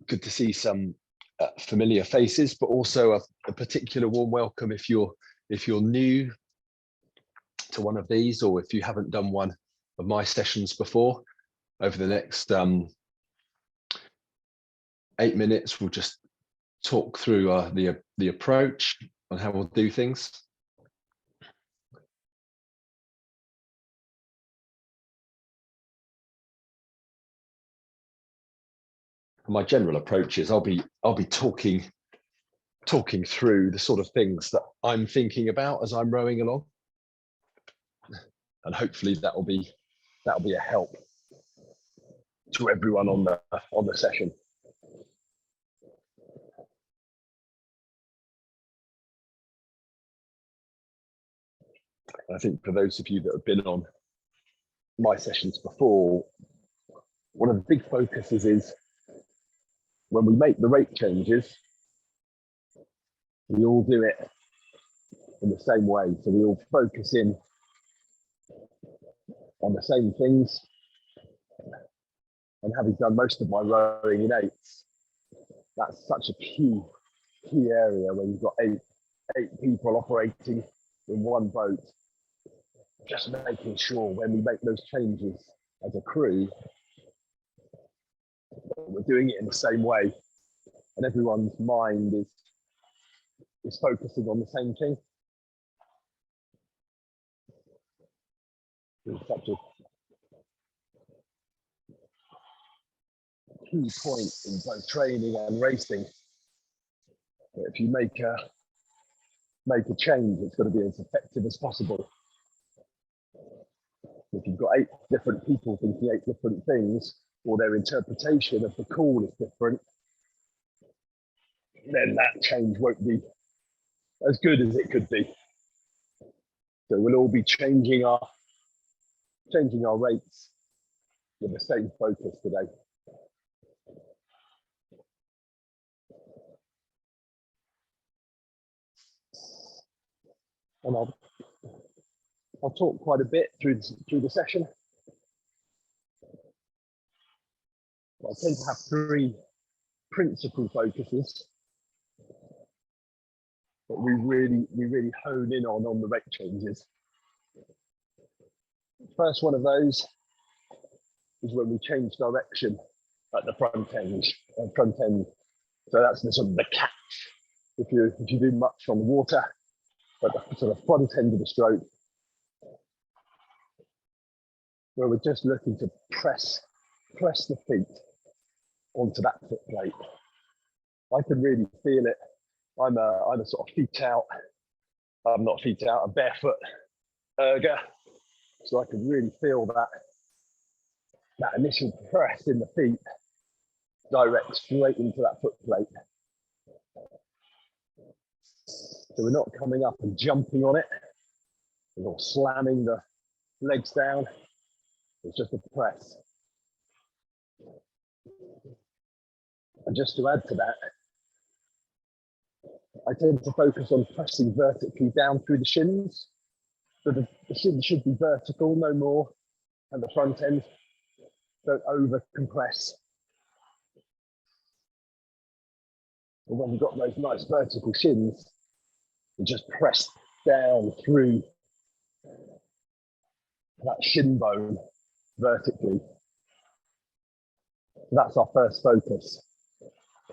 good to see some familiar faces, but also a particular warm welcome if you're new to one of these, or if you haven't done one of my sessions before. Over the next 8 minutes, we'll just talk through the approach and how we'll do things. My general approach is I'll be talking through the sort of things that I'm thinking about as I'm rowing along, and hopefully that'll be a help to everyone on the session. I think for those of you that have been on my sessions before, one of the big focuses is when we make the rate changes, we all do it in the same way. So we all focus in on the same things. And having done most of my rowing in eights, that's such a key area where you've got eight people operating in one boat. Just making sure when we make those changes as a crew, we're doing it in the same way, and everyone's mind is focusing on the same thing. It's such a key point in both training and racing. If you make a change, it's got to be as effective as possible. If you've got 8 different people thinking 8 different things, or their interpretation of the call is different, then that change won't be as good as it could be. So we'll all be changing our rates with the same focus today. And I'll talk quite a bit through the session. I tend to have 3 principal focuses that we really hone in on the rate changes. First one of those is when we change direction at the front end. So that's the sort of the catch. If you do much on the water, at the sort of front end of the stroke, where we're just looking to press the feet onto that foot plate. I can really feel it. I'm a sort of feet out. I'm not feet out, I'm barefoot erger. So I can really feel that initial press in the feet direct straight into that foot plate. So we're not coming up and jumping on it, we're not slamming the legs down. It's just a press. And just to add to that, I tend to focus on pressing vertically down through the shins. So the shins should be vertical, no more, and the front end don't over compress. And when you've got those nice vertical shins, you just press down through that shin bone vertically. So that's our first focus.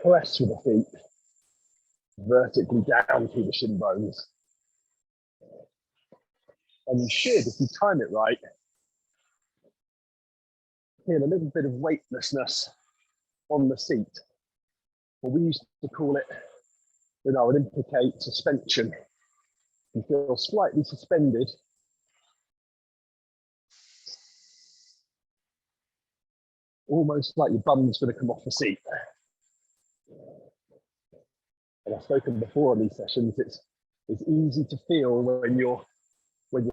Press with the feet vertically down through the shin bones. And you should, if you time it right, feel a little bit of weightlessness on the seat. Well, we used to call it, it would implicate suspension. You feel slightly suspended. Almost like your bum's going to come off the seat. And I've spoken before on these sessions, it's easy to feel when you're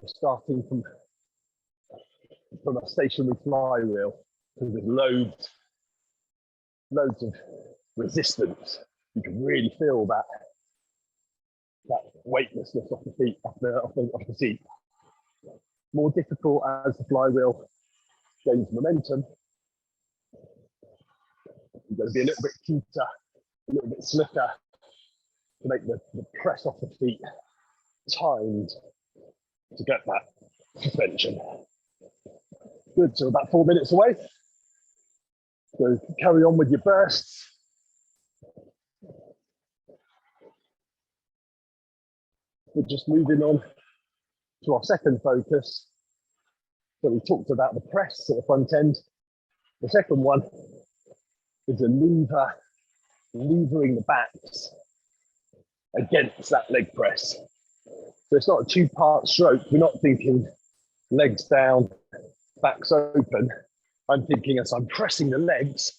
starting from a stationary flywheel, because there's loads of resistance. You can really feel that weightlessness off the feet, off the seat. More difficult as the flywheel gains momentum. You've got to be a little bit cuter, a little bit slicker to make the press off the feet timed to get that suspension. Good, so about 4 minutes away. So carry on with your bursts. We're just moving on to our second focus. So we talked about the press at the front end. The second one is a levering the backs against that leg press. So it's not a two-part stroke. We're not thinking legs down, backs open. I'm thinking as I'm pressing the legs,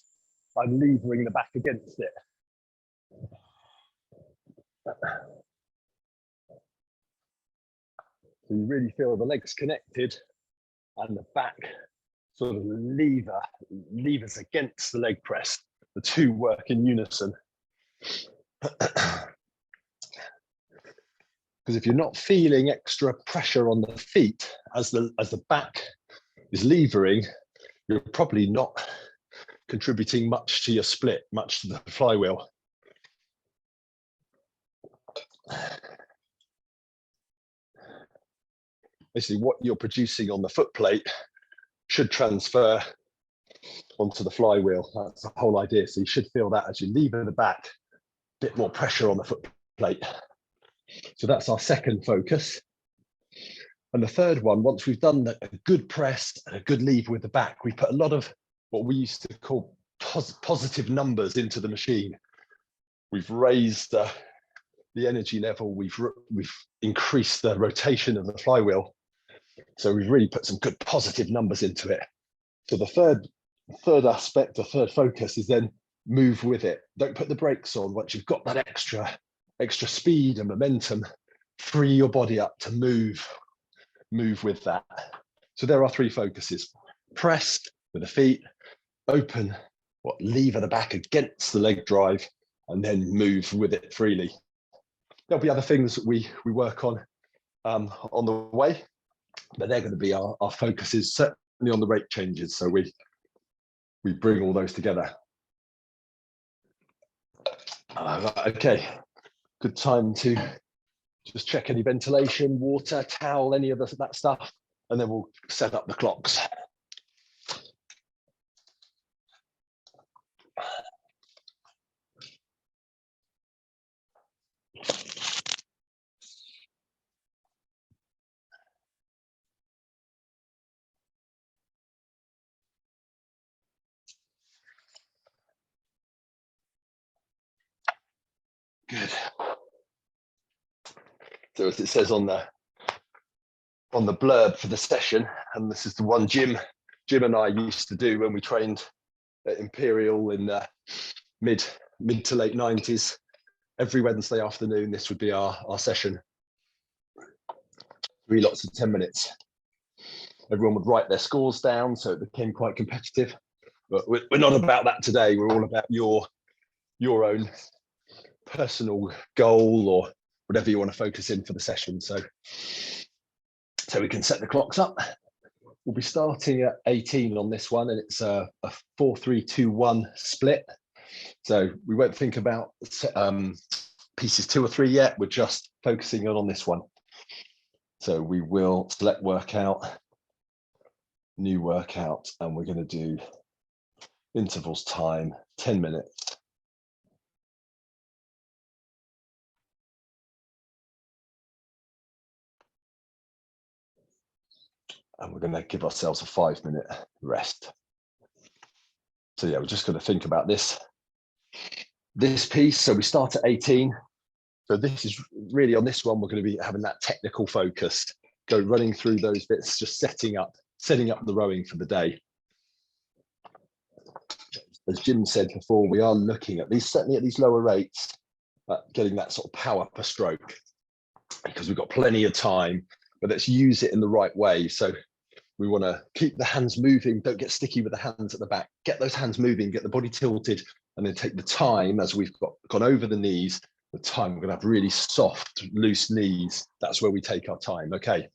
I'm levering the back against it. So you really feel the legs connected and the back sort of levers against the leg press. The two work in unison. Because if you're not feeling extra pressure on the feet as the back is levering, you're probably not contributing much to your split, much to the flywheel. Basically, what you're producing on the foot plate should transfer onto the flywheel. That's the whole idea. So you should feel that as you lever the back, a bit more pressure on the foot plate. So that's our second focus. And the third one, once we've done a good press and a good lever with the back, we put a lot of what we used to call positive numbers into the machine. We've raised the energy level, we've increased the rotation of the flywheel. So we've really put some good positive numbers into it. So the third aspect, the third focus is then move with it. Don't put the brakes on. Once you've got that extra speed and momentum, free your body up to move with that. So there are three focuses: press with the feet, open, lever the back against the leg drive, and then move with it freely. There'll be other things that we work on the way, but they're going to be our focuses, certainly on the rate changes. So we bring all those together. Okay, good time to just check any ventilation, water, towel, any of that stuff, and then we'll set up the clocks. Good. So as it says on the blurb for the session, and this is the one Jim and I used to do when we trained at Imperial in the mid to late 90s. Every Wednesday afternoon, this would be our session. 3 lots of 10 minutes. Everyone would write their scores down, so it became quite competitive. But we're not about that today. We're all about your own personal goal or whatever you want to focus in for the session. So we can set the clocks up. We'll be starting at 18 on this one, and it's a 4-3-2-1 split. So we won't think about pieces 2 or 3 yet. We're just focusing on this one. So we will select workout, new workout, and we're going to do intervals time, 10 minutes. And we're going to give ourselves a 5-minute rest. So yeah, we're just going to think about this piece. So we start at 18. So this is really, on this one, we're going to be having that technical focus, go running through those bits, just setting up the rowing for the day. As Jim said before, we are looking at these, certainly at these lower rates, getting that sort of power per stroke, because we've got plenty of time, but let's use it in the right way. So we want to keep the hands moving, don't get sticky with the hands at the back, get those hands moving, get the body tilted, and then take the time as we've gone over the knees, the time we're going to have really soft, loose knees. That's where we take our time. Okay,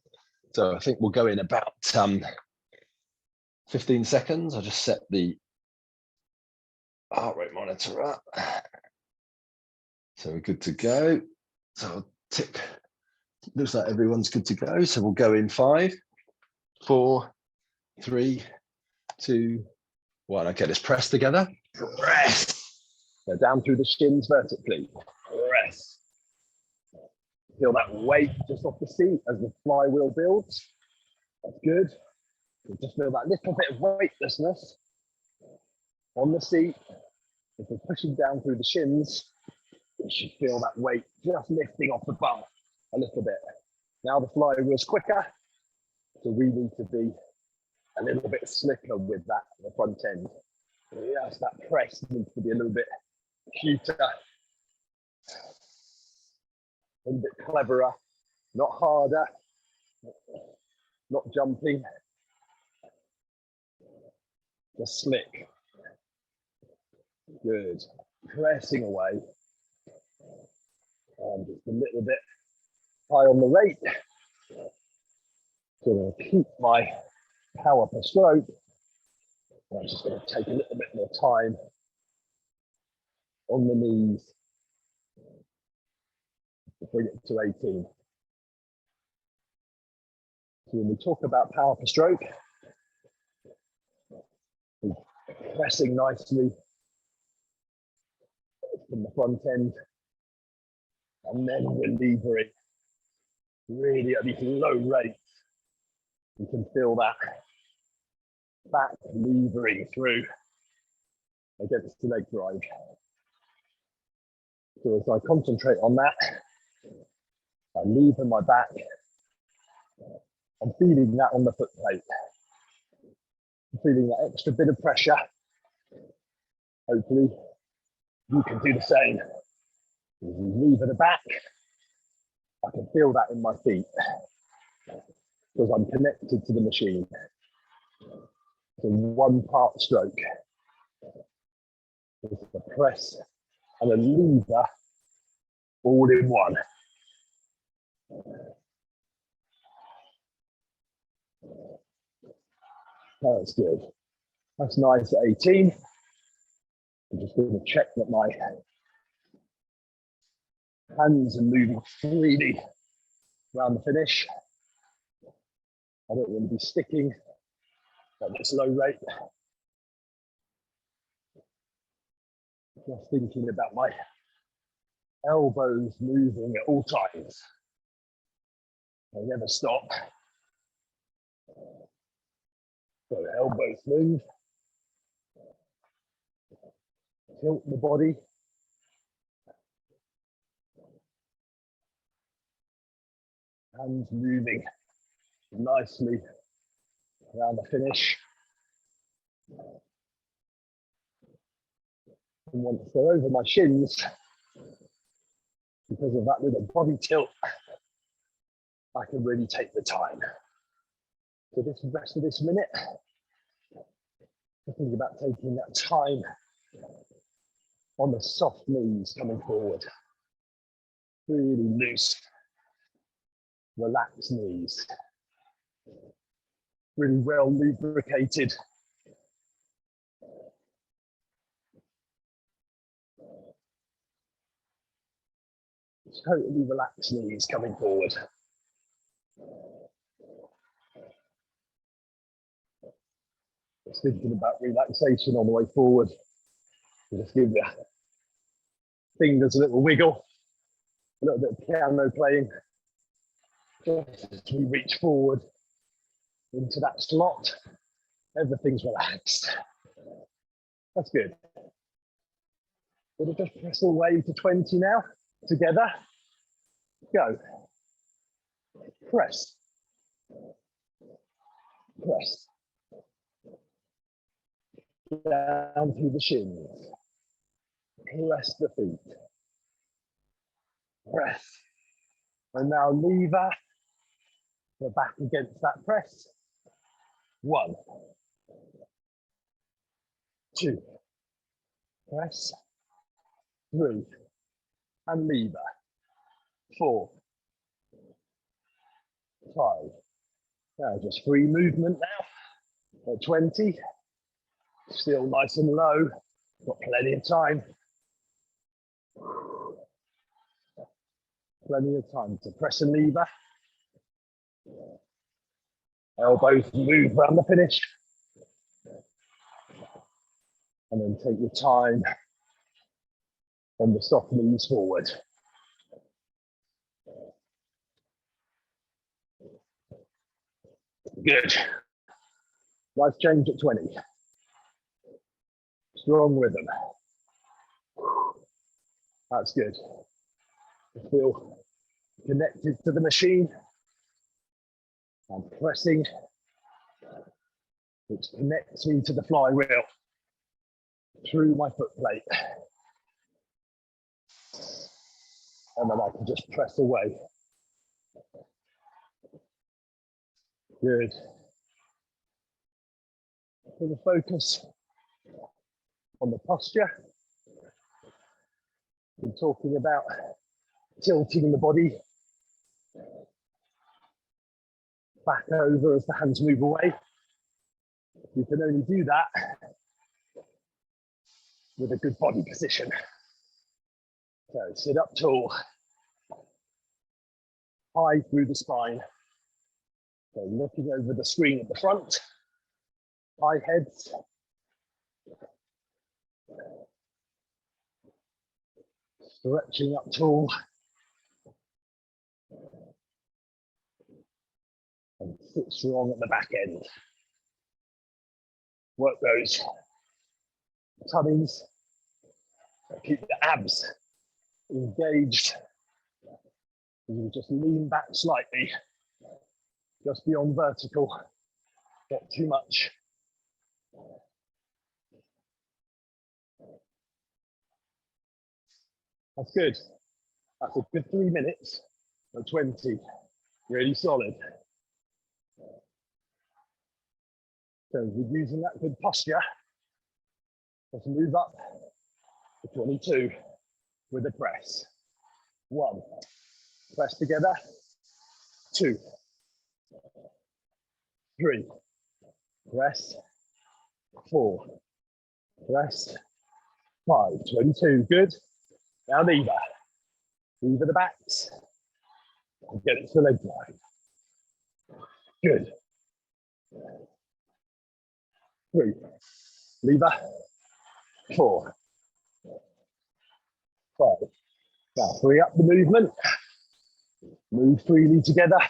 so I think we'll go in about 15 seconds. I'll just set the heart rate monitor up. So we're good to go. So I'll tick. Looks like everyone's good to go. So we'll go in 5, 4, 3, 2, 1. Okay, let's press together. Press. So down through the shins vertically. Press. Feel that weight just off the seat as the flywheel builds. That's good. You just feel that little bit of weightlessness on the seat. If we're pushing down through the shins, you should feel that weight just lifting off the bum a little bit. Now the flywheel's quicker, so we need to be a little bit slicker with that at the front end. Yes, that press needs to be a little bit cuter, a little bit cleverer, not harder, not jumping, just slick. Good. Pressing away. And just a little bit high on the rate. So I'm going to keep my power per stroke. I'm just going to take a little bit more time on the knees to bring it to 18. So when we talk about power per stroke, we're pressing nicely from the front end, and then we're levering really at these low rates. You can feel that back levering through against the leg drive. So as I concentrate on that, I lever my back. I'm feeling that on the foot plate. I'm feeling that extra bit of pressure. Hopefully, you can do the same. As we lever the back, I can feel that in my feet because I'm connected to the machine. So one part stroke. It's the press and a lever all in one. That's good. That's nice at 18. I'm just going to check that my hands are moving freely around the finish. I don't want to be sticking at this low rate. Just thinking about my elbows moving at all times. They never stop. So elbows move. Tilt the body. Hands moving nicely around the finish. And once they're over my shins, because of that little body tilt, I can really take the time. So this rest of this minute, I think about taking that time on the soft knees coming forward. Really loose, relaxed knees. Really well lubricated. Totally relaxed knees coming forward. Just thinking about relaxation on the way forward. Just give your fingers a little wiggle, a little bit of piano playing. Just as we reach forward into that slot, everything's relaxed. That's good. We'll just press all the way to 20 now, together. Go. Press. Press. Down through the shins. Press the feet. Press. And now lever. We're back against that press. 1, 2. Press. 3. And lever. 4. 5. Now just free movement now. At 20. Still nice and low. Got plenty of time. Plenty of time to press a lever. Elbows move around the finish. And then take your time on the soft knees forward. Good. Nice change at 20. Strong rhythm. That's good. I feel connected to the machine. I'm pressing, which connects me to the flywheel through my foot plate. And then I can just press away. Good. Put the focus on the posture. We're talking about tilting the body back over as the hands move away. You can only do that with a good body position. So sit up tall, high through the spine. So looking over the screen at the front, high heads. Stretching up tall. And sit strong at the back end. Work those tummies. Keep the abs engaged. You just lean back slightly, just beyond vertical, not too much. That's good. That's a good 3 minutes or 20, really solid. So we're using that good posture. Let's move up to 22 with a press. 1, press together. 2, 3, press. 4, press. 5, 22, good. Now lever. Lever the backs. And get it to the leg drive. Good. 3, lever. 4, 5. Now free up the movement. Move freely together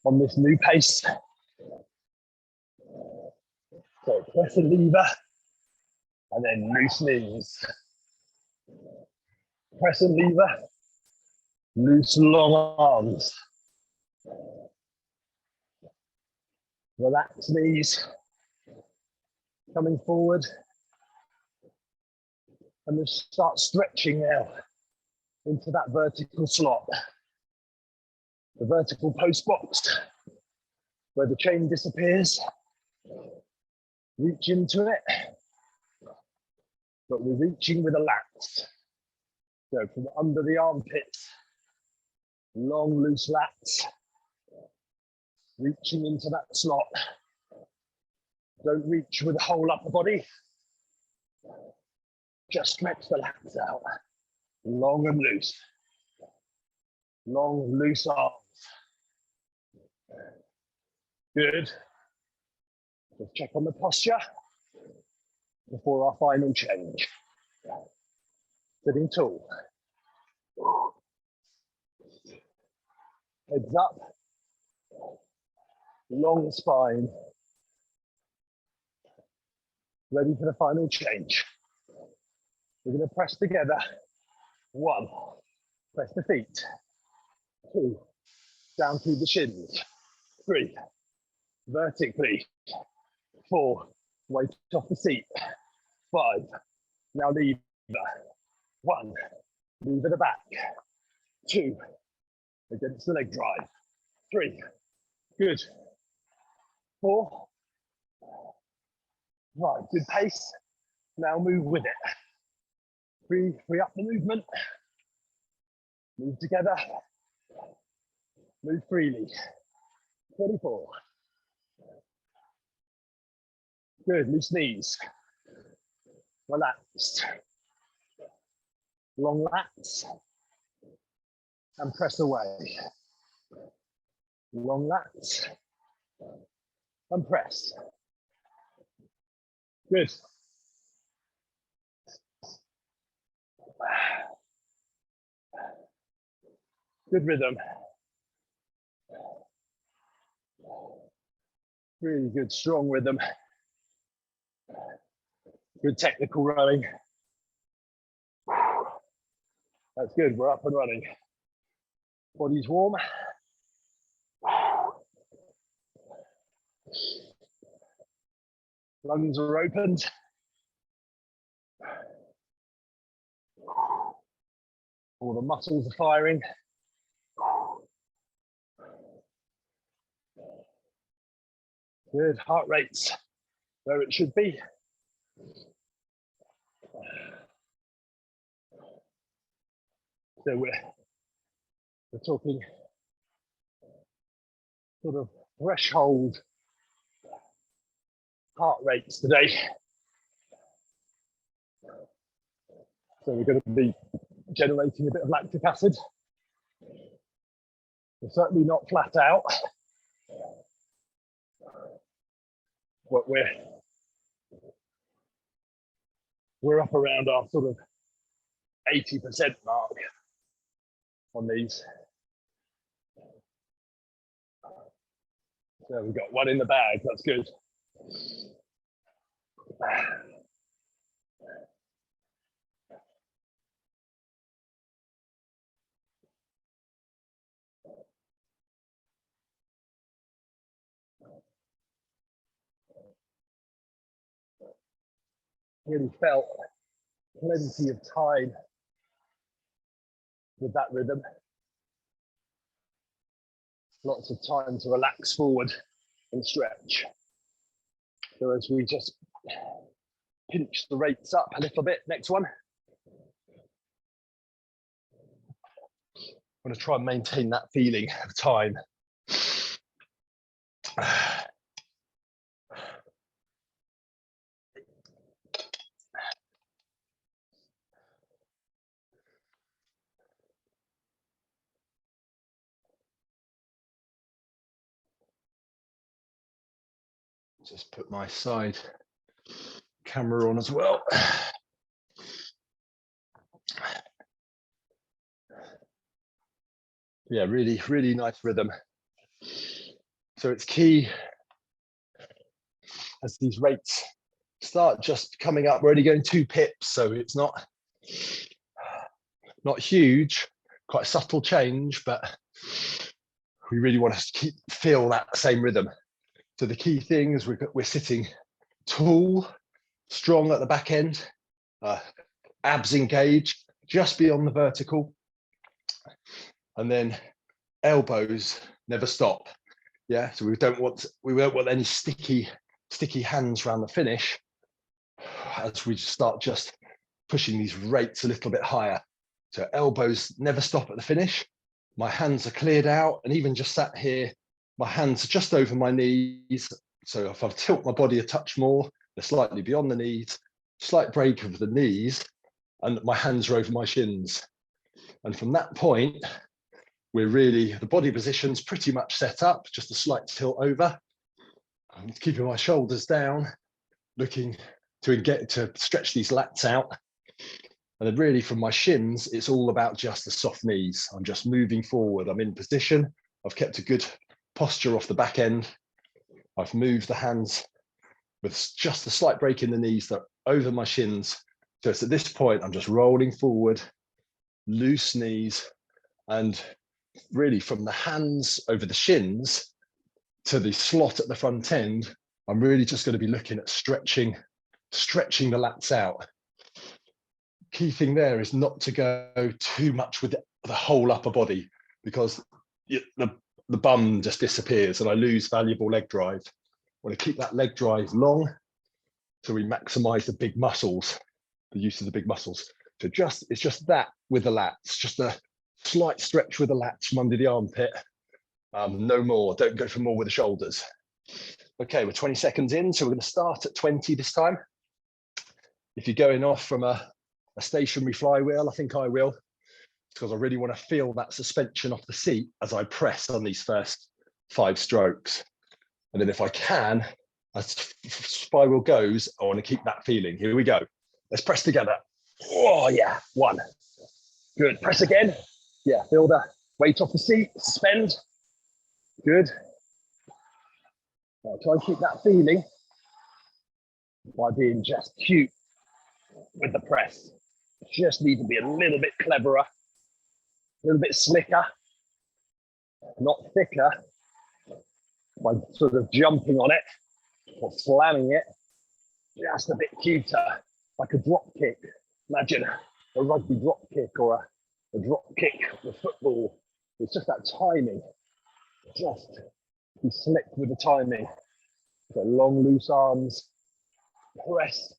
on this new pace. So press the lever and then loose knees. Press and lever, loose long arms. Relax knees, coming forward. And then start stretching now into that vertical slot. The vertical post box, where the chain disappears. Reach into it, but we're reaching with a lats. So from under the armpits, long loose lats, reaching into that slot. Don't reach with the whole upper body. Just stretch the lats out, long and loose. Long, loose arms. Good. Let's check on the posture before our final change. Sitting tall. Heads up. Long spine. Ready for the final change. We're going to press together. 1, press the feet. 2, down through the shins. 3, vertically. 4, weight off the seat. 5, now lever. 1, lever the back. 2, against the leg drive. 3, good. 4, 5, good pace. Now move with it. Free up the movement. Move together. Move freely. 24. Good, loose knees. relaxed. Long lats and press away. Long lats and press. Good. Good rhythm. Really good, strong rhythm. Good technical rowing. That's good, we're up and running. Body's warm. Lungs are opened. All the muscles are firing. Good, heart rate's where it should be. So we're talking sort of threshold heart rates today. So we're going to be generating a bit of lactic acid. We're certainly not flat out. But we're up around our sort of 80% mark on these. So we've got one in the bag, that's good. Really felt plenty of time with that rhythm. Lots of time to relax forward and stretch. So as we just pinch the rates up a little bit, next one. I'm going to try and maintain that feeling of time. Just put my side camera on as well. Yeah, really, really nice rhythm. So it's key as these rates start just coming up. We're only going 2 pips, so it's not huge, quite a subtle change, but we really want to feel that same rhythm. So the key thing is we're sitting tall, strong at the back end, abs engaged just beyond the vertical, and then elbows never stop. Yeah, so we don't want any sticky hands around the finish as we start just pushing these rates a little bit higher. So elbows never stop at the finish. My hands are cleared out, and even just sat here, my hands are just over my knees. So if I tilt my body a touch more, they're slightly beyond the knees, slight break of the knees, and my hands are over my shins. And from that point, the body position's pretty much set up, just a slight tilt over. I'm keeping my shoulders down, looking to stretch these lats out. And then really from my shins, it's all about just the soft knees. I'm just moving forward. I'm in position. I've kept a good posture off the back end. I've moved the hands with just a slight break in the knees that over my shins. So it's at this point, I'm just rolling forward, loose knees, and really from the hands over the shins to the slot at the front end, I'm really just going to be looking at stretching the lats out. Key thing there is not to go too much with the whole upper body, because the bum just disappears and I lose valuable leg drive. I want to keep that leg drive long so we maximize the big muscles, the use of the big muscles. So it's just that with the lats, just a slight stretch with the lats from under the armpit. No more, don't go for more with the shoulders. Okay, we're 20 seconds in, so we're going to start at 20 this time. If you're going off from a stationary flywheel, I think I will, because I really want to feel that suspension off the seat as I press on these first 5 strokes. And then if I can, as flywheel goes, I want to keep that feeling. Here we go. Let's press together. Oh yeah, 1. Good, press again. Yeah, feel the weight off the seat, suspend. Good. Now try and keep that feeling by being just cute with the press. Just need to be a little bit cleverer, a little bit slicker, not thicker, by sort of jumping on it or slamming it, just a bit cuter, like a drop kick. Imagine a rugby drop kick or a drop kick with football. It's just that timing. Just be slick with the timing. So long, loose arms, press.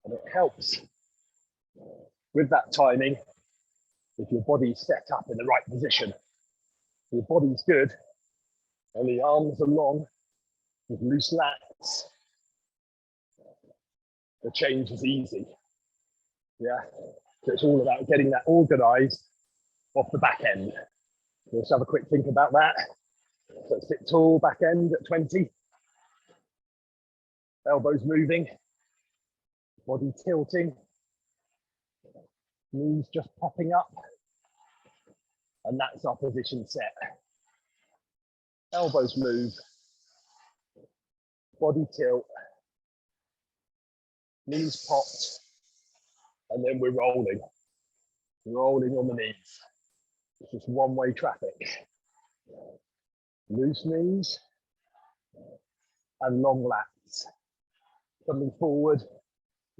And it helps with that timing if your body's set up in the right position. Your body's good and the arms are long with loose lats. The change is easy. Yeah. So it's all about getting that organized off the back end. Let's have a quick think about that. So sit tall, back end at 20. Elbows moving, body tilting, knees just popping up. And that's our position set. Elbows move, body tilt, knees popped, and then we're rolling on the knees. It's just one-way traffic. Loose knees and long lats. Coming forward,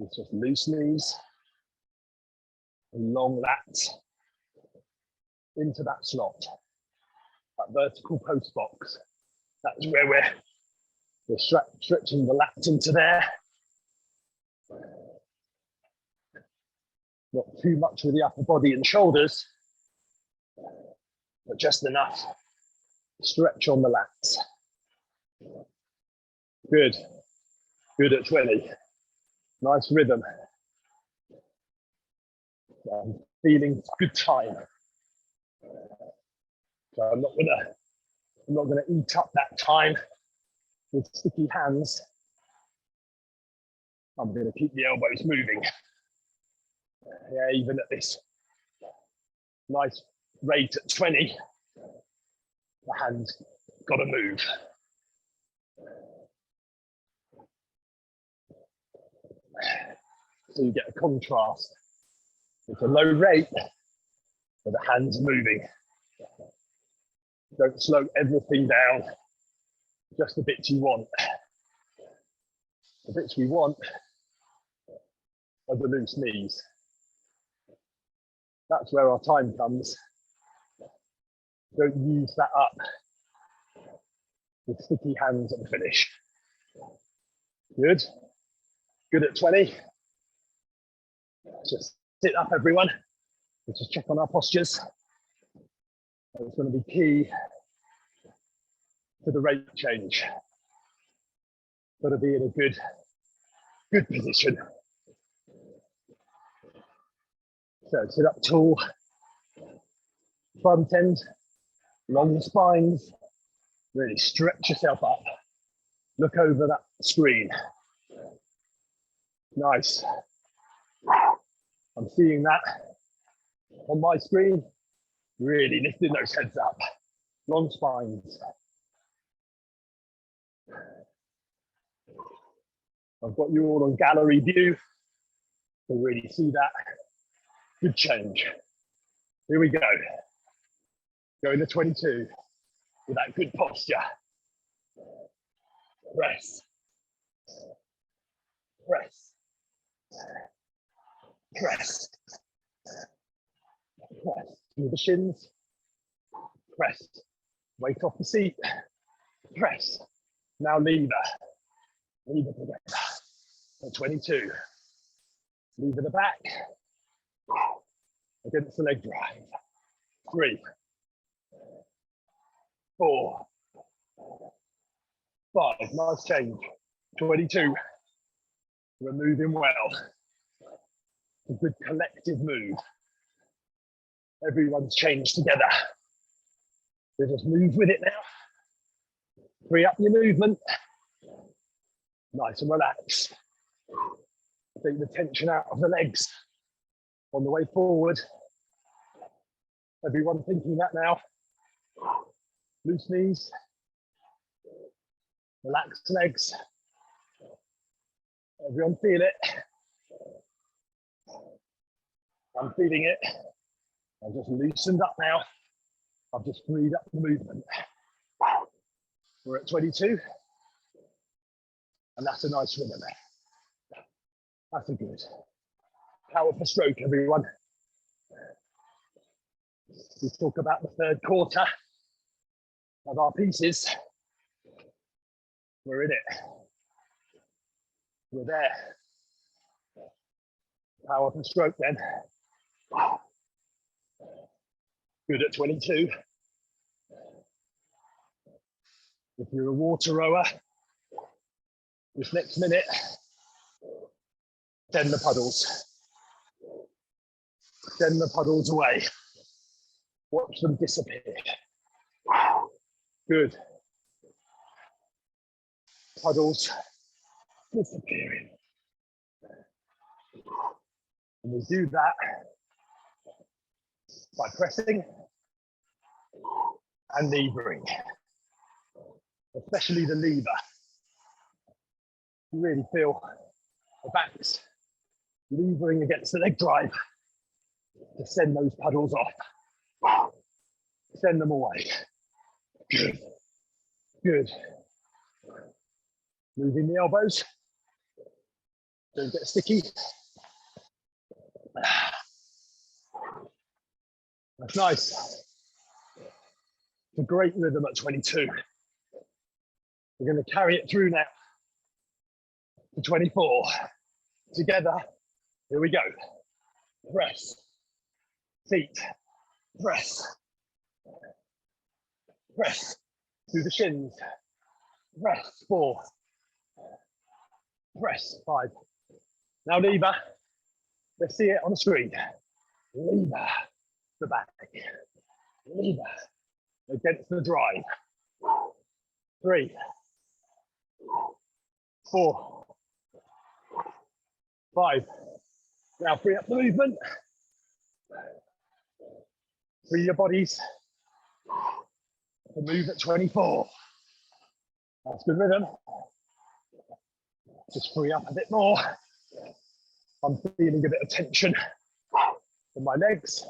it's just loose knees and long lats into that slot, that vertical post box. That's where we're stretching the lats into there. Not too much with the upper body and shoulders, but just enough stretch on the lats. Good. Good at 20. Nice rhythm. I'm feeling good time. So I'm not gonna eat up that time with sticky hands. I'm gonna keep the elbows moving. Yeah, even at this nice rate at 20, the hands gotta move. So you get a contrast. It's a low rate, but the hands moving. Don't slow everything down, just the bits you want. The bits we want are the loose knees. That's where our time comes. Don't use that up with sticky hands at the finish. Good. Good at 20. Just sit up, everyone. Let's just check on our postures. It's going to be key to the rate change. Got to be in a good position. So sit up tall, front end, long spines. Really stretch yourself up. Look over that screen. Nice. I'm seeing that on my screen. Really lifting those heads up. Long spines. I've got you all on gallery view to really see that. Good change. Here we go. Going to 22 with that good posture. Press. Press. Press. Press. Through the shins. Press. Weight off the seat. Press. Now lever. Lever together. At 22. Lever the back. Against the leg drive. 3, 4, 5, nice change. 22, we're moving well. A good collective move. Everyone's changed together. We just move with it now. Free up your movement. Nice and relaxed. Take the tension out of the legs on the way forward. Everyone thinking that now. Loose knees. Relaxed legs. Everyone feel it. I'm feeling it. I've just loosened up now. I've just freed up the movement. We're at 22. And that's a nice rhythm. That's a good. Power per stroke, everyone. We talk about the third quarter of our pieces. We're in it. We're there. Power per stroke then. Good at 22. If you're a water rower, this next minute, send the puddles. Send the puddles away. Watch them disappear. Good. Puddles disappearing. And we do that by pressing and levering, especially the lever. You really feel the backs levering against the leg drive to send those puddles off. Send them away. Good. Good. Moving the elbows. Don't get sticky. That's nice. It's a great rhythm at 22. We're going to carry it through now to 24. Together, here we go. Press, feet, press, press, through the shins, press, 4, press, 5. Now lever, let's see it on the screen. Lever, the back, lever, against the drive. 3, 4, 5. Now free up the movement. Free your bodies to move at 24. That's good rhythm. Just free up a bit more. I'm feeling a bit of tension in my legs.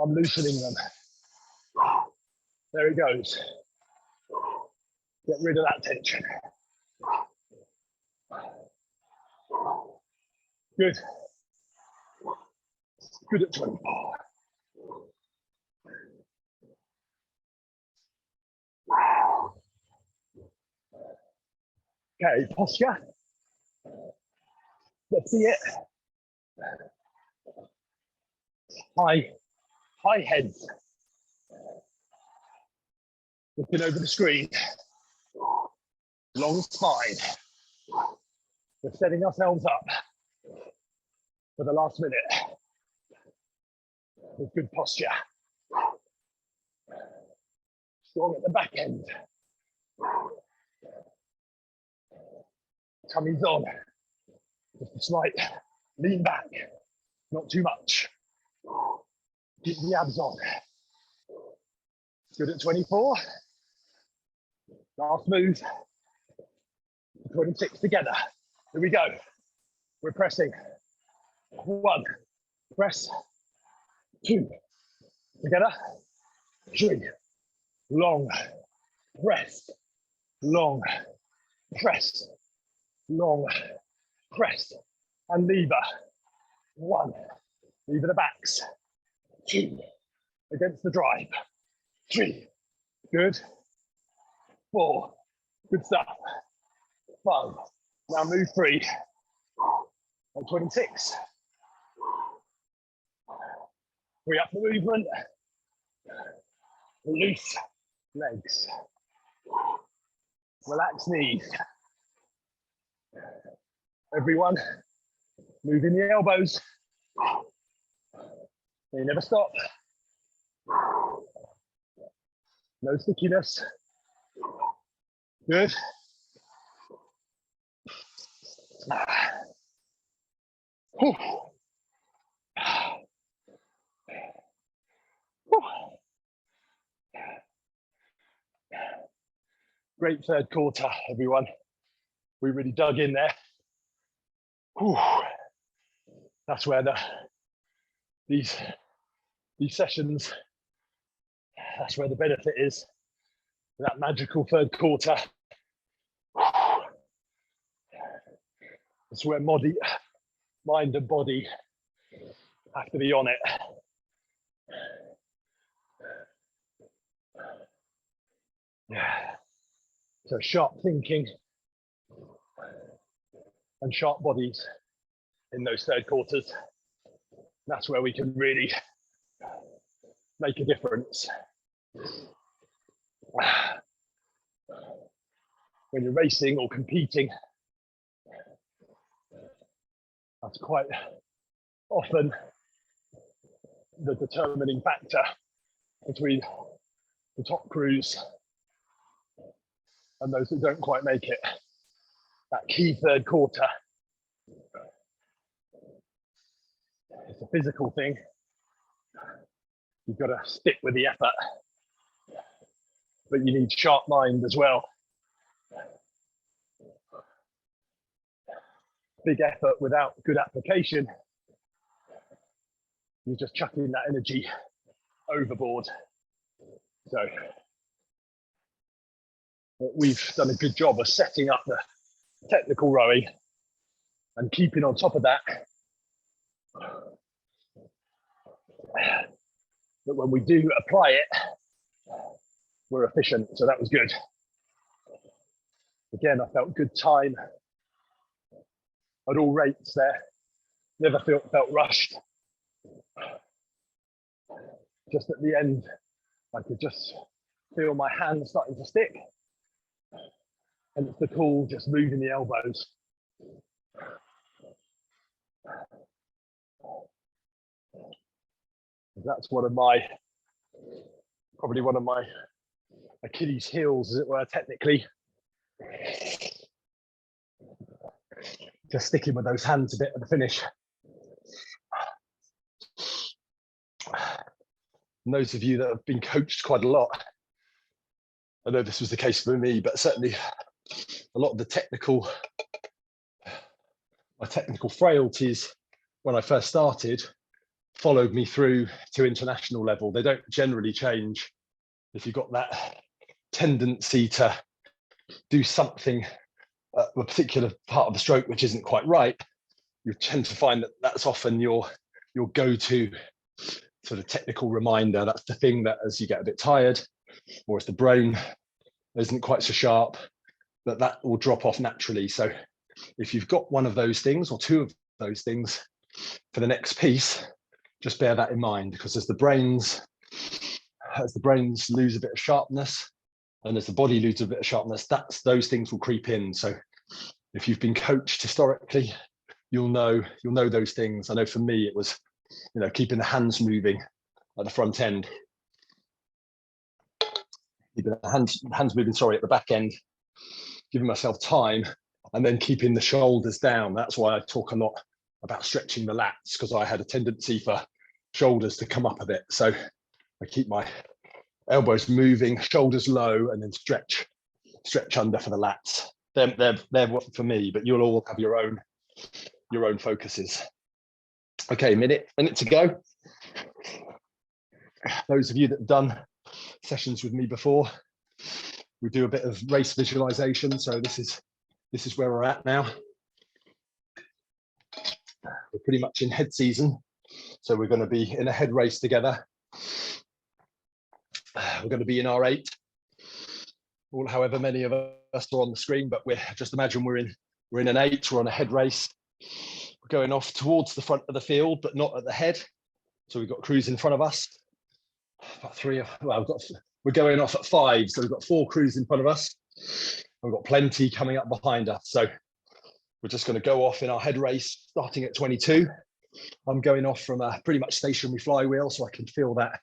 I'm loosening them. There it goes. Get rid of that tension. Good. Good at 24. Okay, posture. Let's see it. High heads. Looking over the screen. Long spine. We're setting ourselves up for the last minute with good posture. Strong at the back end. Tummy's on. Just a slight lean back, not too much. Keep the abs on. Good at 24. Last move. 26 together. Here we go. We're pressing. 1, press. 2, together. 3, long, press, long, press, long, press, and lever. 1, lever the backs. 2, against the drive. 3, good. 4, good stuff. 5, now move 3. And 26. Free up the movement. Loose legs. Relax knees. Everyone, moving the elbows. They never stop. No stickiness. Good. Great third quarter, everyone. We really dug in there. That's where these sessions, that's where the benefit is. That magical third quarter. It's where mind and body have to be on it. Yeah. So sharp thinking and sharp bodies in those third quarters. That's where we can really make a difference. When you're racing or competing, that's quite often the determining factor between the top crews and those that don't quite make it. That key third quarter. It's a physical thing. You've got to stick with the effort, but you need sharp mind as well. Big effort without good application, you're just chucking that energy overboard. So we've done a good job of setting up the technical rowing and keeping on top of that. But when we do apply it, we're efficient. So that was good. Again, I felt good time at all rates there. Never felt rushed. Just at the end, I could just feel my hands starting to stick. And it's the cool, just moving the elbows. That's probably one of my Achilles heels, as it were, technically. Just sticking with those hands a bit at the finish. And those of you that have been coached quite a lot, I know this was the case for me, but certainly a lot of the my technical frailties when I first started followed me through to international level. They don't generally change. If you've got that tendency to do something at a particular part of the stroke which isn't quite right, you tend to find that that's often your go-to sort of technical reminder. That's the thing that, as you get a bit tired, or if the brain isn't quite so sharp, that will drop off naturally. So if you've got one of those things or two of those things for the next piece, just bear that in mind, because as the brains lose a bit of sharpness, and as the body loses a bit of sharpness, those things will creep in. So if you've been coached historically, you'll know those things. I know for me, it was, keeping the hands moving at the front end, keeping the hands moving, at the back end, giving myself time, and then keeping the shoulders down. That's why I talk a lot about stretching the lats, because I had a tendency for shoulders to come up a bit. So I keep my elbows moving, shoulders low, and then stretch under for the lats. They're what for me, but you'll all have your own focuses. Okay, minute to go. Those of you that have done sessions with me before, we do a bit of race visualization. So this is where we're at now. We're pretty much in head season, so we're going to be in a head race together. We're going to be in R8, or however many of us are on the screen, but just imagine we're in an 8. We're on a head race. We're going off towards the front of the field, but not at the head. So we've got crews in front of us. About we're going off at 5, so we've got 4 crews in front of us. We've got plenty coming up behind us. So we're just going to go off in our head race, starting at 22. I'm going off from a pretty much stationary flywheel, so I can feel that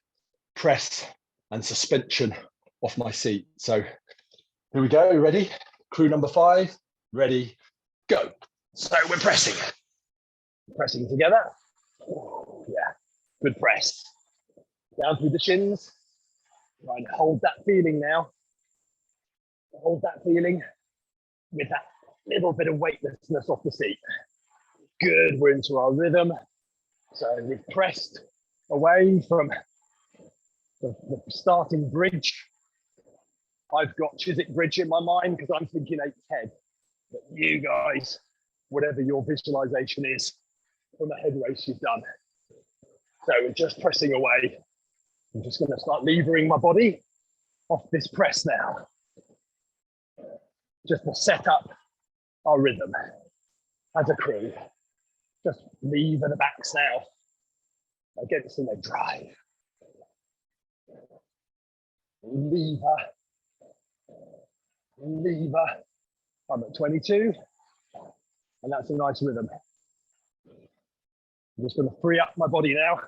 press and suspension off my seat. So here we go. Ready? Crew number 5. Ready? Go. So we're pressing together. Yeah, good press. Down through the shins. Try and hold that feeling now. Hold that feeling with that little bit of weightlessness off the seat. Good, we're into our rhythm. So we've pressed away from the starting bridge. I've got Chiswick Bridge in my mind because I'm thinking 8's head. But you guys, whatever your visualization is from a head race you've done. So we're just pressing away. I'm just going to start levering my body off this press now. Just to set up our rhythm as a crew. Just lever the backs now against the leg drive. Lever. Lever. I'm at 22, and that's a nice rhythm. I'm just going to free up my body now.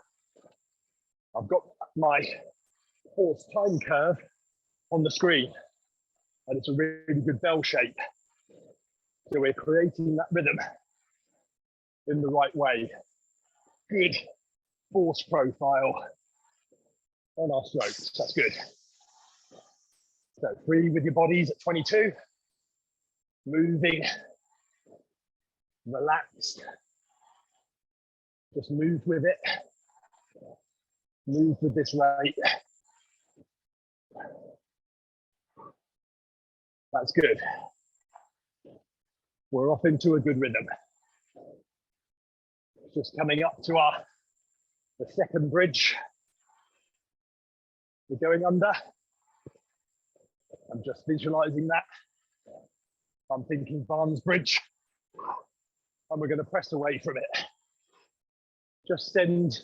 I've got my horse time curve on the screen, and it's a really good bell shape. So we're creating that rhythm in the right way. Good force profile on our strokes. That's good. So free with your bodies at 22. Moving, relaxed. Just move with it. Move with this rate. That's good. We're off into a good rhythm. Just coming up to the second bridge. We're going under. I'm just visualizing that. I'm thinking Barnes Bridge, and we're going to press away from it. Just send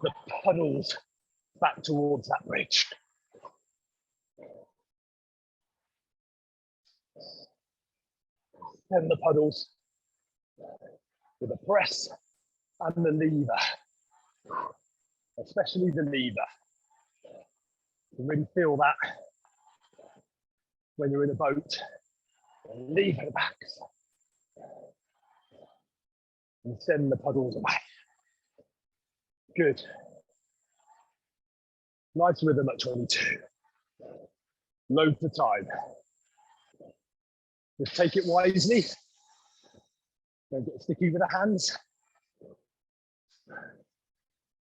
the puddles back towards that bridge. Send the puddles with the press and the lever, especially the lever. You can really feel that when you're in a boat. Lever the backs and send the puddles away. Good. Nice rhythm at 22. Loads of time. Just take it wisely. Don't get sticky with the hands.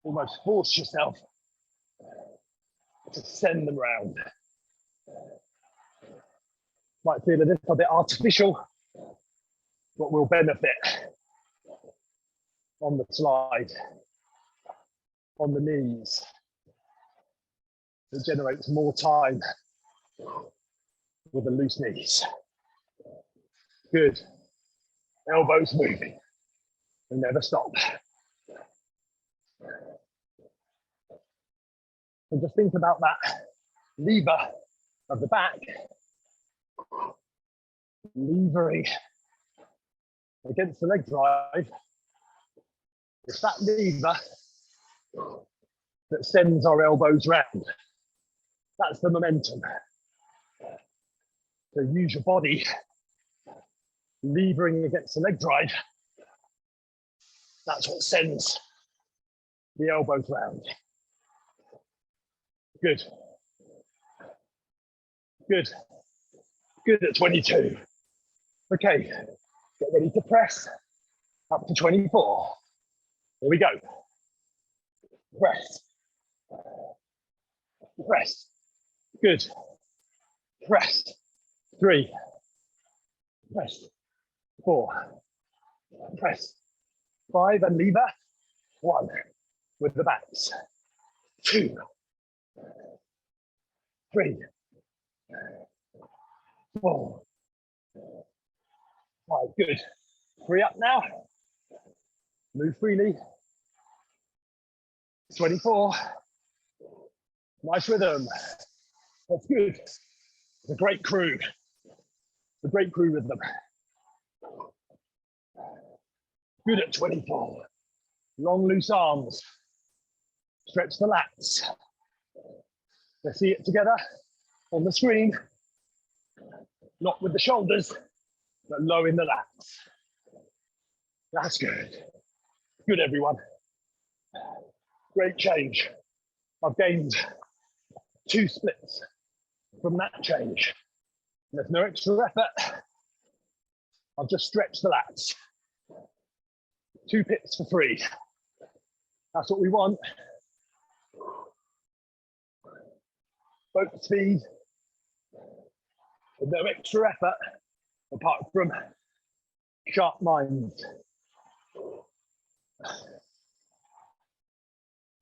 Almost force yourself to send them round. Might feel a little bit artificial, but will benefit on the slide, on the knees. It generates more time with the loose knees. Good. Elbows moving and never stop. And just think about that lever of the back, levering against the leg drive. It's that lever that sends our elbows round. That's the momentum. So use your body levering against the leg drive. That's what sends the elbows round. Good. Good. Good at 22. Okay, get ready to press up to 24. Here we go. Press. Press. Good. Press. 3. Press. 4. Press. 5 and lever. 1 with the backs. 2. 3. 4. 5. Good. Free up now. Move freely. 24. Nice rhythm. That's good. It's a great crew. a great crew rhythm. Good at 24. Long, loose arms. Stretch the lats. Let's see it together on the screen. Not with the shoulders, but low in the lats. That's good. Good, everyone. Great change. I've gained 2 splits from that change. There's no extra effort. I've just stretched the lats. 2 pips for free. That's what we want. Boat speed, with no extra effort, apart from sharp minds.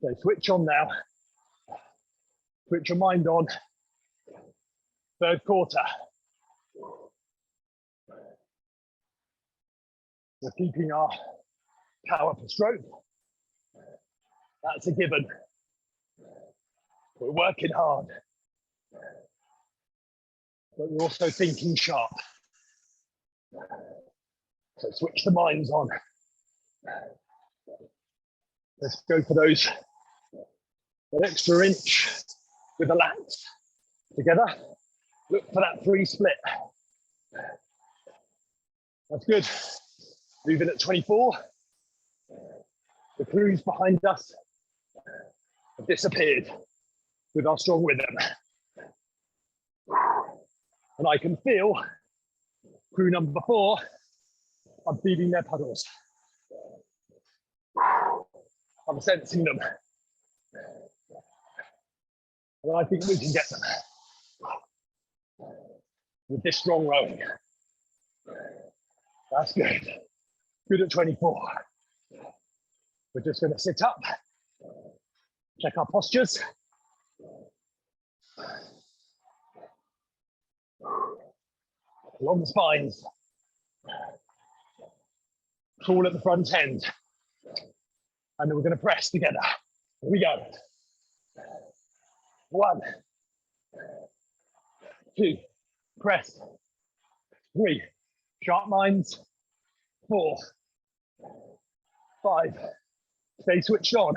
So switch on now. Switch your mind on. 3rd quarter. We're keeping our power per stroke. That's a given. We're working hard, but we're also thinking sharp. So switch the minds on. Let's go for those, an extra inch with the lats together. Look for that free split. That's good. Moving at 24. The crews behind us have disappeared with our strong rhythm. And I can feel crew number 4 are feeding their puddles. I'm sensing them. And I think we can get them with this strong rowing. That's good. Good at 24. We're just going to sit up, check our postures. Long spines. Crawl at the front end. And then we're going to press together. Here we go. 1, 2, press. 3, sharp minds. 4, 5, stay switched on.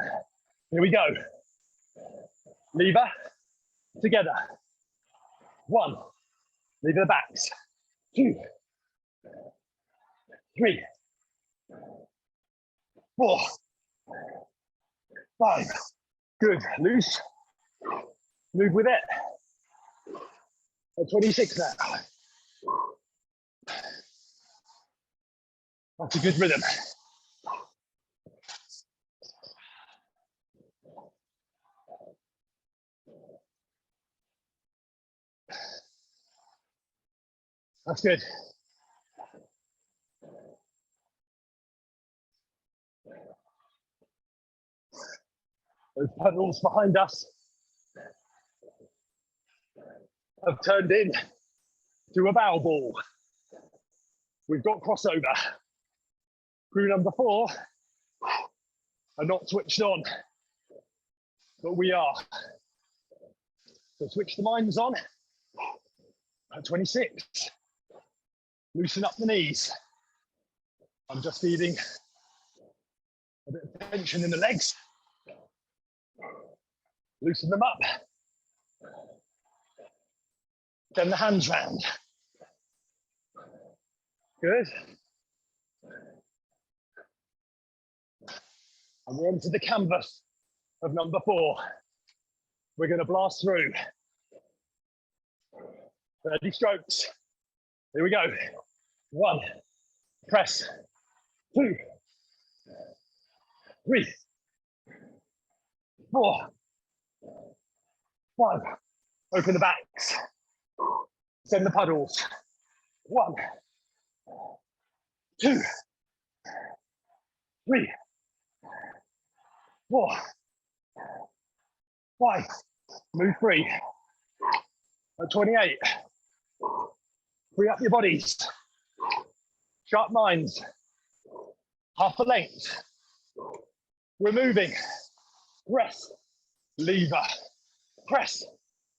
Here we go. Lever, together. 1, lever the backs. 2, 3, 4, 5. Good, loose. Move with it. At 26 now. That's a good rhythm. That's good. Those puddles behind us have turned in to a bow ball. We've got crossover. Crew number 4 are not switched on, but we are. So switch the minds on at 26. Loosen up the knees. I'm just feeling a bit of tension in the legs. Loosen them up. Turn the hands round. Good. And we're onto the canvas of number 4. We're going to blast through. 30 strokes. Here we go. 1, press. 2, 3, 4, 5. Open the backs. Send the puddles. 1, 2, 3, 4, 5. Move free. At 28. Free up your bodies. Sharp minds. Half a length. We're moving. Press. Lever. Press.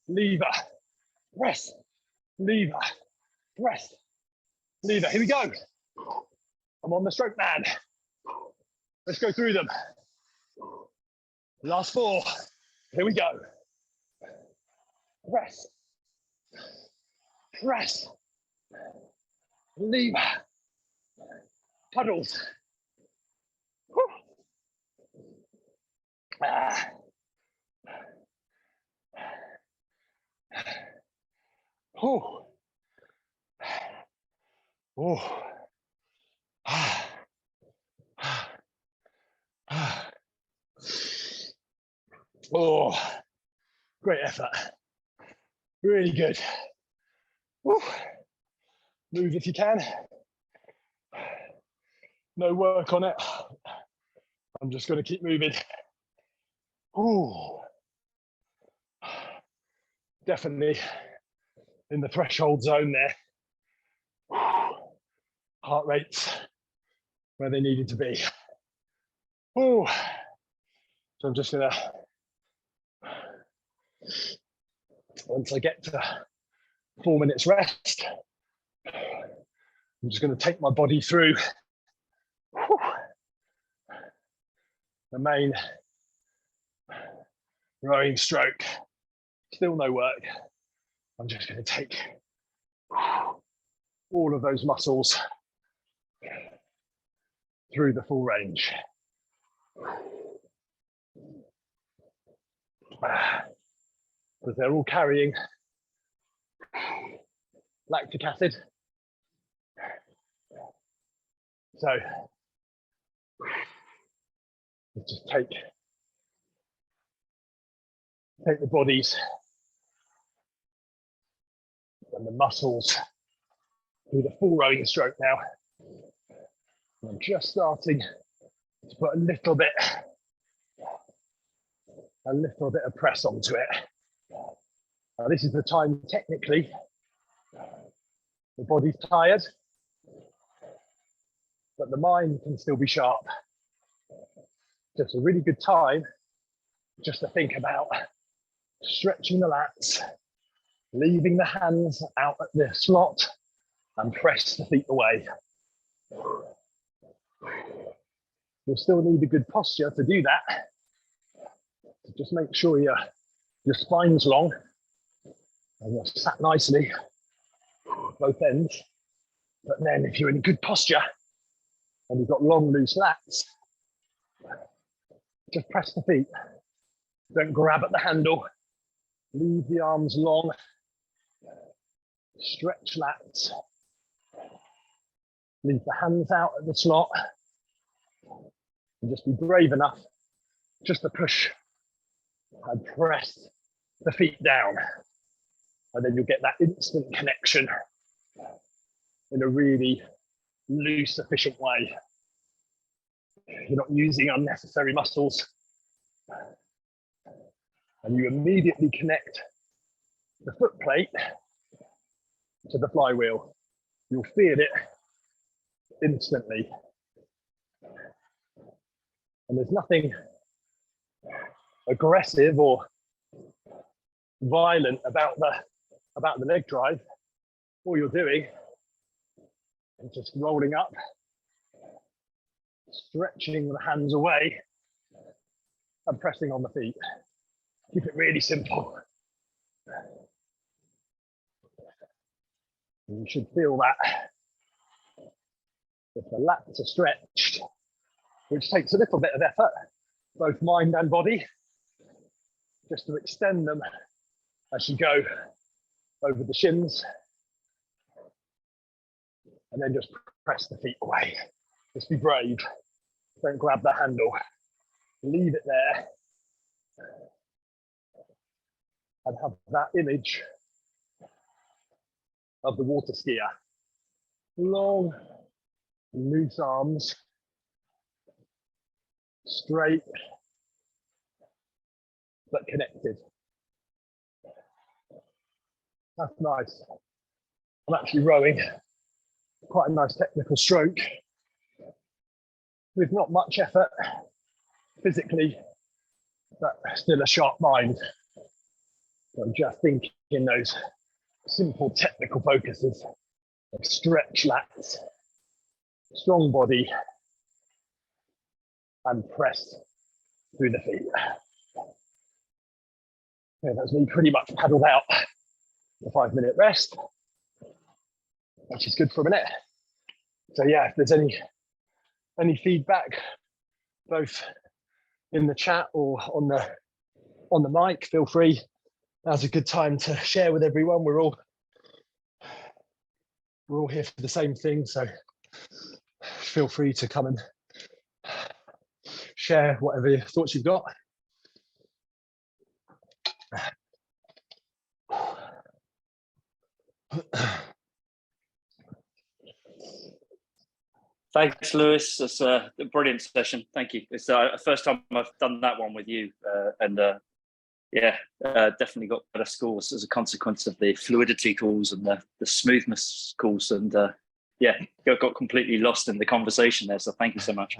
Lever. Press. Lever. Press. lever. Here we go. I'm on the stroke man. Let's go through them. Last 4. Here we go. Press. Press. Lever. Puddles. Whew. Ah. Oh. Oh. Ah. Ah. Oh, great effort. Really good. Woo. Move if you can. No work on it. I'm just going to keep moving. Ooh. Definitely in the threshold zone there. Heart rates where they needed to be. Ooh. So I'm just going to, once I get to 4 minutes rest, I'm just going to take my body through the main rowing stroke. Still no work. I'm just going to take all of those muscles through the full range. Because they're all carrying lactic acid. So just take the bodies and the muscles through the full rowing stroke now. And I'm just starting to put a little bit of press onto it. Now this is the time technically the body's tired, but the mind can still be sharp. Just a really good time just to think about stretching the lats, leaving the hands out at the slot and press the feet away. You'll still need a good posture to do that. So just make sure your spine's long and you're sat nicely, both ends. But then if you're in good posture and you've got long, loose lats, just press the feet. Don't grab at the handle. Leave the arms long. Stretch lats. Leave the hands out at the slot. And just be brave enough just to push and press the feet down. And then you'll get that instant connection in a really loose, efficient way. You're not using unnecessary muscles. And you immediately connect the foot plate to the flywheel. You'll feel it instantly. And there's nothing aggressive or violent about the leg drive. All you're doing is just rolling up, stretching the hands away, and pressing on the feet. Keep it really simple. And you should feel that if the lats are stretched, which takes a little bit of effort, both mind and body, just to extend them as you go over the shins, and then just press the feet away. Just be brave. Don't grab the handle. Leave it there. And have that image of the water skier. Long, loose arms, straight, but connected. That's nice. I'm actually rowing quite a nice technical stroke with not much effort physically, but still a sharp mind. So I'm just thinking those simple technical focuses Stretch lats, strong body, and press through the feet. Okay, that's me pretty much paddled out the 5-minute rest, which is good for a minute. So yeah, if there's any feedback, both in the chat or on the mic, feel free. Now's a good time to share with everyone. We're all here for the same thing, so feel free to come and share whatever thoughts you've got. Thanks, Louis. It's a brilliant session. Thank you. It's the first time I've done that one with you, and definitely got better scores as a consequence of the fluidity calls and the smoothness calls, and got completely lost in the conversation there. So thank you so much.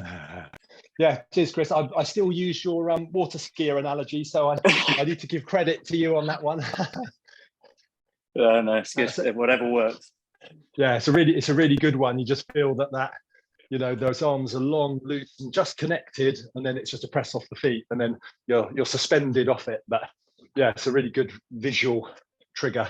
Yeah, cheers, Chris. I still use your water skier analogy, so I need to give credit to you on that one. No, it's good. Whatever works. Yeah, it's a really good one. You just feel that those arms are long, loose, and just connected, and then it's just a press off the feet, and then you're suspended off it. But yeah, it's a really good visual trigger.